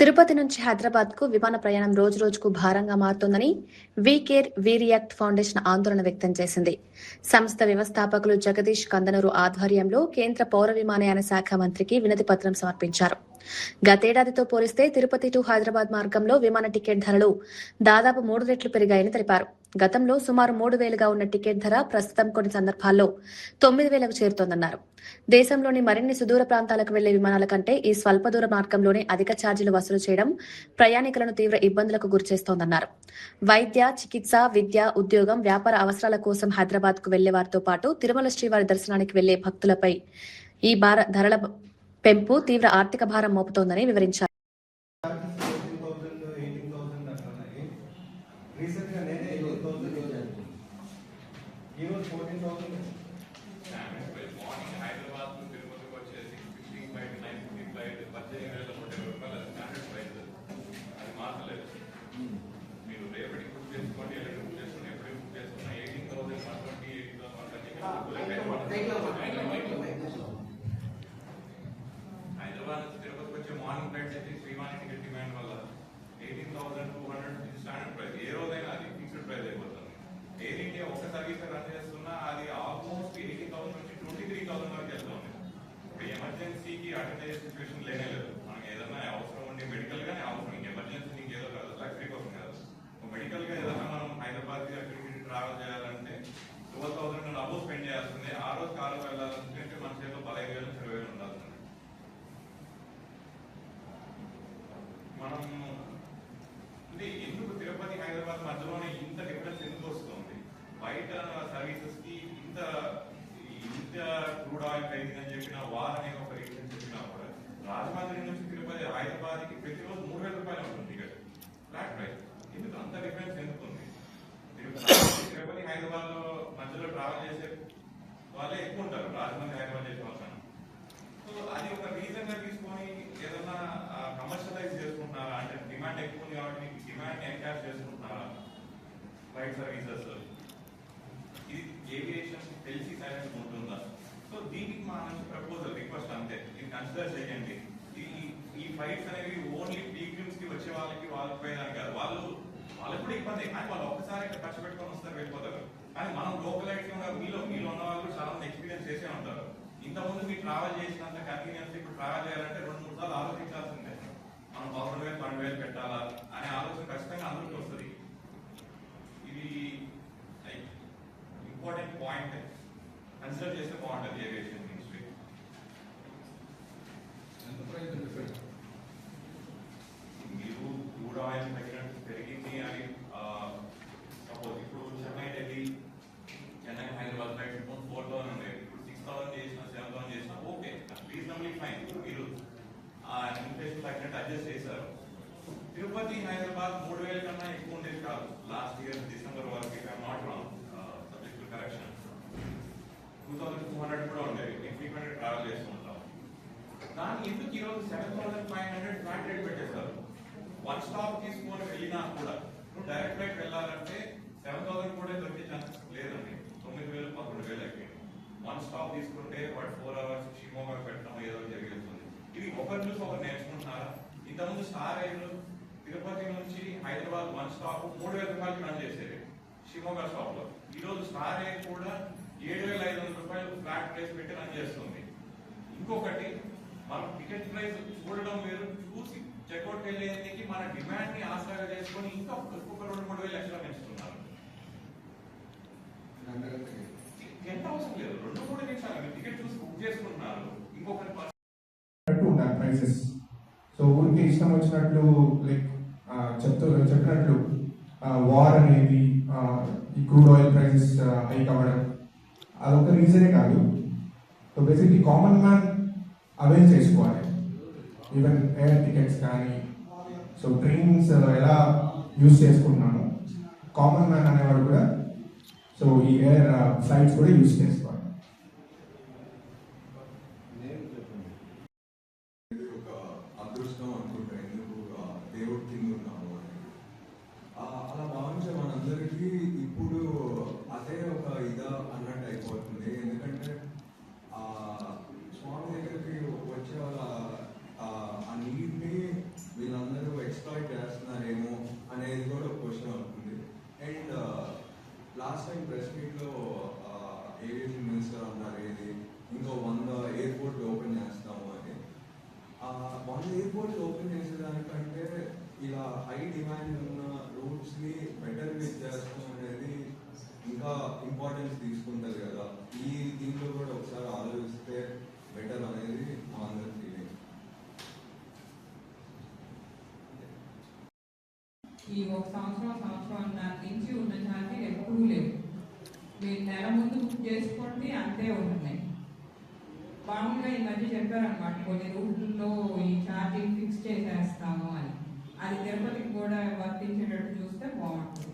తిరుపతి నుంచి హైదరాబాద్కు విమాన ప్రయాణం రోజురోజుకు భారంగా మారుతోందని వీకేర్ వీరియాక్ట్ ఫౌండేషన్ ఆందోళన వ్యక్తం చేసింది. సంస్థ వ్యవస్థాపకులు జగదీష్ కందనూరు ఆధ్వర్యంలో కేంద్ర పౌర విమానయాన శాఖ మంత్రికి వినతి పత్రం సమర్పించారు. గతేడాదితో పోలిస్తే తిరుపతి టు హైదరాబాద్ మార్గంలో విమాన టికెట్ ధరలు దాదాపు 3 రెట్లు పెరిగాయని తెలిపారు. గతంలో సుమారు 3,000గా ఉన్న టికెట్ ధర ప్రస్తుతం కొన్ని సందర్భాల్లో 9,000కు చేరుతోందన్నారు. దేశంలోని మరిన్ని సుదూర ప్రాంతాలకు వెళ్లే విమానాల కంటే ఈ స్వల్ప దూర మార్గంలోనే అధిక ఛార్జీలు వసూలు చేయడం ప్రయాణికులను తీవ్ర ఇబ్బందులకు గురిచేస్తోందన్నారు. వైద్య, చికిత్స, విద్య, ఉద్యోగం, వ్యాపార అవసరాల కోసం హైదరాబాద్కు వెళ్లే వారితో పాటు తిరుమల శ్రీవారి దర్శనానికి వెళ్లే భక్తులపై ఈ ధరల పెంపు తీవ్ర ఆర్థిక భారం మోపుతోందని వివరించారు. హైదరాబాద్ తిరుపతికి వచ్చే మార్నింగ్ ఫ్లైట్స్ అయితే శ్రీవాణి టికెట్ డిమాండ్ వల్ల 18,200 స్టాండర్డ్ ప్రైస్. ఏ రోజైనా అది ఫిక్స్డ్ ప్రైస్ అయిపోతుంది. ఎయిర్ ఇండియా ఒక సర్వీస్ రన్ చేస్తున్నా అది ఆల్మోస్ట్ 18,000 నుంచి 23,000 వరకు వెళ్తుంది. ఇప్పుడు ఎమర్జెన్సీకి అటెండ్ అయ్యే సిచ్యువేషన్ లేనే లేదు. మనకి ఏదైనా అవసరం ఉండి మెడికల్ గానే అవసరం, ఎమర్జెన్సీ నీకు ఏదో కాదు, లగ్జరీ కోసం కాదు. మెడికల్ గా ఏదైనా మనం హైదరాబాద్ కి అక్కడికి ట్రావెల్ చేయాలంటే 12,000 అబోవ్ స్పెండ్ చేయాల్సిందే. ఆ రోజు కారు వెళ్ళాలంటే మన చేతిలో 15,000 నుంచి 20,000 ఉండాల్సిందే. మనం అంటే ఎందుకు తిరుపతి హైదరాబాద్ మధ్యలోనే ఇంత డిఫరెన్స్ ఎందుకు వస్తుంది? బయట సర్వీసెస్ కి ఇంత క్రూడ్ ఆయిల్ ప్రైసింగ్ అని చెప్పిన వార్ అనే ఒక రీజన్ చెప్పినా కూడా రాజమండ్రి నుంచి తిరుపతి హైదరాబాద్ కి ప్రతిరోజు 3,000 రూపాయలు ఉంటుంది టికెట్, ఫ్లాట్ ప్రైస్. ఎందుకు అంత డిఫరెన్స్ ఎందుకు ఉంది? తిరుపతి హైదరాబాద్ లో మధ్యలో ట్రావెల్ చేసే వాళ్ళే ఎక్కువ ఉంటారు రాజమండ్రి హైదరాబాద్ చేసే వాళ్ళ. సో అది ఒక రీజన్ గా తీసుకొని ఏదన్నా కమర్షియలైజ్ చేసుకుంటున్నారా అంటే డిమాండ్ ఎక్కువ ఉంది కాబట్టి డిమాండ్ ఎన్కాష్ చేసుకుంటున్నారా ఫ్లైట్ సర్వీసెస్? ఇది ఏవియేషన్ తెలిసి సైలెంట్ ఉంటుందా? సో దీనికి మా నుంచి ప్రపోజల్ రిక్వెస్ట్ అంతే, ఇది కన్సిడర్ చేయండి. ఈ ఫ్లైట్స్ అనేవి ఓన్లీ పీక్యూమ్స్ కి వచ్చే వాళ్ళకి పోయేదానికి కాదు. వాళ్ళకి కూడా ఇబ్బంది, కానీ వాళ్ళు ఒక్కసారి ఇక్కడ ఖర్చు పెట్టుకొని వస్తారు, వెళ్ళిపోతారు. కానీ మనం లోకలైట్ మీలో ఉన్న వాళ్ళు చాలా మంది ఎక్స్పీరియన్స్ చేసే ఉంటారు. ఇంతకుముందు మీరు ట్రావెల్ చేసినంత కన్వీనియన్స్ ఇప్పుడు ట్రావెల్ చేయాలంటే 2-3 సార్లు ఆలోచించాల్సిందే. మనం 11,000 12,000 పెట్టాలా అనే ఆలోచన ఖచ్చితంగా అందరికీ వస్తుంది. ఇది ఇంపార్టెంట్ పాయింట్, కన్సిడర్ చేస్తే బాగుంటుంది ఏవియేషన్ మినిస్ట్రీ. మీరు క్రూడ్ ఆయిల్ పెరిగింది అని సపోజ్ ఇప్పుడు చెన్నై ఢిల్లీ, చెన్నై హైదరాబాద్ ఫ్లైట్ 4,000 ఉండేది, ఇప్పుడు 6,000 చేసినా 7,000 చేసినా ఓకే, రీజనబ్లీ ఫైన్. మీరు ఆ ఇన్ఫ్లేషన్ తగ్గినట్టు అడ్జస్ట్ చేశారు. తిరుపతి హైదరాబాద్ 3,000 కన్నా ఎక్కువ ఉండేది కాదు లాస్ట్ ఇయర్ డిసెంబర్ వరకు, not wrong, subject to correction. 2,200 కూడా ఉండేది. నేను ఫ్రీక్వెంట్ ట్రావెల్ చేస్తూ ఉంటాం. దాన్ని ఎందుకు ఈరోజు 7,500 ఫ్లాట్ రేట్ పెట్టేస్తారు? వన్ స్టాప్ తీసుకొని వెళ్ళినా కూడా నువ్వు డైరెక్ట్ ఫ్లైట్ వెళ్ళాలంటే 7,000 కూడా దొరికే ఛాన్సెస్ లేదండి. 9,000 11,000 అయిపోయింది. వన్ స్టాప్ తీసుకుంటే వాడు 4 అవర్స్ షిమోగా పెట్టడం ఏదో జరిగేస్తుంది. ఇది ఒకరి నుంచి ఒకరు నేర్చుకుంటున్నారా? ఇంతకుముందు స్టార్ రైలు తిరుపతి నుంచి హైదరాబాద్ వన్ స్టాప్ 3,000 రూపాయలకి రన్ చేసేది షిమోగా స్టాప్ లో. ఈ రోజు స్టార్ రైలు కూడా 7,500 రూపాయలు ఫ్లాట్ ప్రైస్ పెట్టి రన్ చేస్తుంది. ఇంకొకటి, మనం టికెట్ ప్రైస్ చూడడం వేరు, చూసి చెక్అౌట్ వెళ్ళేందుకు మన డిమాండ్ ని ఆసరాగా చేసుకొని ఇంకా ఒక్కొక్క 2-3 వేలు ఎక్స్ట్రా పెంచుతున్నారు. ఎంత అవసరం లేదు, 2-3 నిమిషాలు టికెట్ చూసి బుక్ చేసుకుంటున్నారు. ఇంకొకటి ప్రైసెస్. సో ఊరికి ఇష్టం వచ్చినట్లు లైక్ చెప్పినట్లు వార్ అనేది, ఈ క్రూడ్ ఆయిల్ ప్రైసెస్ హైక్ అవ్వడం అదొక రీజనే కాదు. So basically common man avail చేసుకోవాలి. ఈవెన్ ఎయిర్ టికెట్స్ కానీ, సో ట్రైన్స్ ఎలా యూజ్ చేసుకుంటున్నాను, కామన్ మ్యాన్ అనేవాడు కూడా సో ఈ ఎయిర్ ఫ్లైట్స్ కూడా యూజ్ చేసుకోవాలి. అదృష్టం అనుకుంటా, ఎందుకు దేవుడు కింద ఉన్నాము అని అలా భావించే మనందరికీ ఇప్పుడు అదే ఒక ఇదా అన్నట్టు అయిపోతుంది. ఎందుకంటే స్వామి దగ్గరికి వచ్చే వాళ్ళ ఆ నీడ్ని వీళ్ళందరూ లాస్ట్ టైం ప్రెస్ మీట్లో ఏవియేషన్ మినిస్టర్ అన్నారు ఏది ఇంకో 100 ఎయిర్పోర్ట్లు ఓపెన్ చేస్తాము అని. 100 ఎయిర్పోర్ట్లు ఓపెన్ చేసేదానికంటే ఇలా హై డిమాండ్ ఉన్న రూట్స్ని బెటర్గా చేస్తాం అనేది ఇంకా ఇంపార్టెన్స్ తీసుకుంటుంది కదా. దీంట్లో కూడా ఒకసారి ఆలోచిస్తే బెటర్ అనేది మా అందరి ఫీలింగ్. ఈ ఒక సంవత్సరంన్నర నుంచి ఉన్న ఛార్జీలు ఎప్పుడూ లేవు. మీరు నెల ముందు బుక్ చేసుకోండి అంతే ఉంటున్నాయి. మామూలుగా ఈ మధ్య చెప్పారనమాట కొన్ని రూట్లలో ఈ ఛార్జీలు ఫిక్స్ చేసేస్తాము అని. అది తిరుపతికి కూడా వర్తించేటట్టు చూస్తే బాగుంటుంది.